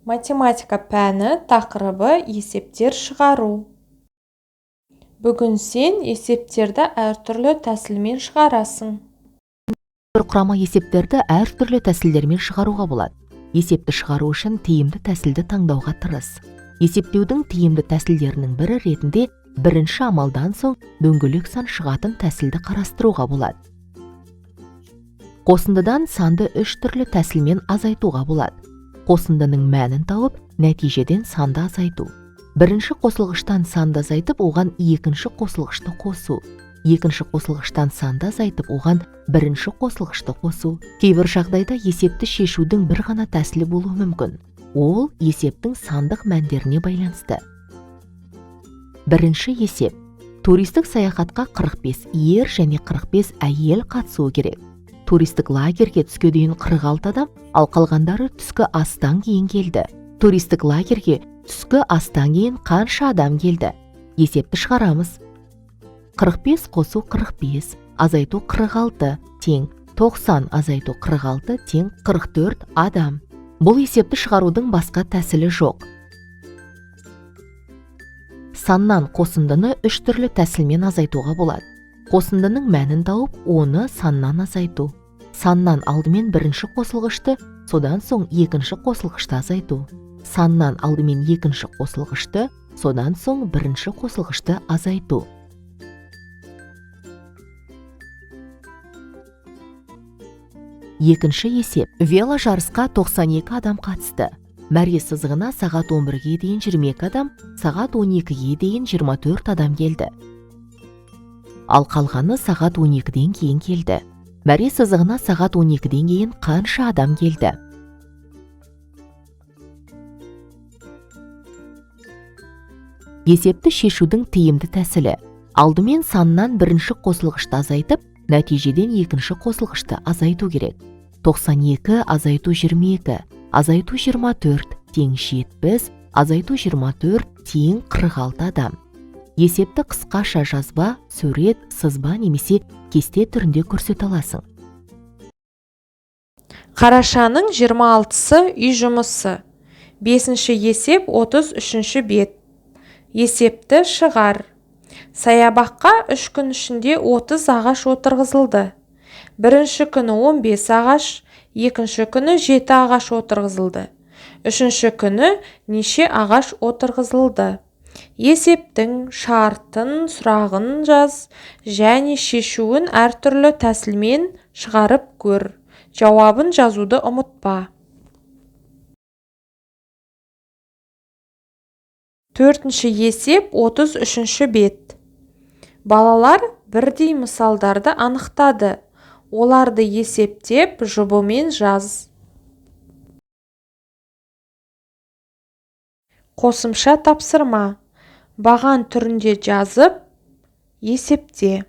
Математика пәні тақырыбы есептер шығару. Бүгін сен есептерді әртүрлі тәсілмен шығарасың. Бір құрама есептерді әртүрлі тәсілдермен шығаруға болады. Есепті шығару үшін тиімді тәсілді таңдауға тырыс. Есептеудің тиімді тәсілдерінің бірі ретінде бірінші амалдан соң дөңгелек сан шығатын тәсілді қарастыруға болады. Қосындыдан санды үш түрлі тәсілмен азайтуға болады. Қосындының мәнін тауып, нәтижеден санды азайту. Бірінші қосылғыштан санды азайтып, оған екінші қосылғышты қосу. Екінші қосылғыштан санды азайтып, оған бірінші қосылғышты қосу. Кейбір жағдайда есепті шешудің бір ғана тәсілі болуы мүмкін. Ол есептің сандық мәндеріне байланысты. Бірінші есеп. Туристік саяхатқа 45 ер және 45 әйел қатысуы керек. Туристік лагерге түске дейін 46 адам, ал қалғандары түскі астан кейін келді. Туристік лагерге түскі астан кейін қанша адам келді? Есепті шығарамыз. 45 қосу 45, азайту 46 тең 90, азайту 46 тең 44 адам. Бұл есепті шығарудың басқа тәсілі жоқ. Саннан қосындыны үш түрлі тәсілмен азайтуға болады. Қосындының мәнін тауып, оны саннан азайту. Саннан алдымен бірінші қосылғышты, содан соң екінші қосылғышты азайту. Саннан алдымен екінші қосылғышты, содан соң бірінші қосылғышты азайту. Екінші есеп. Вело жарысқа 92 адам қатысты. Мәре сызығына сағат 11-ге дейін 22 адам, сағат 12-ге дейін 24 адам келді. Ал қалғаны сағат 12-ден кейін келді. Мәре сызығына сағат 12-ден кейін қанша адам келді? Есепті шешудің тиімді тәсілі. Алдымен саннан бірінші қосылғышты азайтып, нәтижеден екінші қосылғышты азайту керек. 92 азайту 22, азайту 24 тең 70, азайту 24 тең 46 адам. Есепті қысқаша жазба, сурет, сызба немесе кесте түрінде көрсете аласың. Қарашаның 26-сы үй жұмысы. 5-ші есеп 33-ші бет. Есепті шығар. Саябаққа 3 күн ішінде 30 ағаш отырғызылды. Бірінші күні 15 ағаш, екінші күні 7 ағаш отырғызылды. Үшінші күні неше ағаш отырғызылды? Есептің шартын, сұрағын жаз және шешуін әртүрлі тәсілмен шығарып көр. Жауабын жазуды ұмытпа. 4-ші есеп 33-ші бет. Балалар бірдей мысалдарды анықтады. Оларды есептеп, жұбымен жаз. Қосымша тапсырма. Баған түрінде жазып, есепте.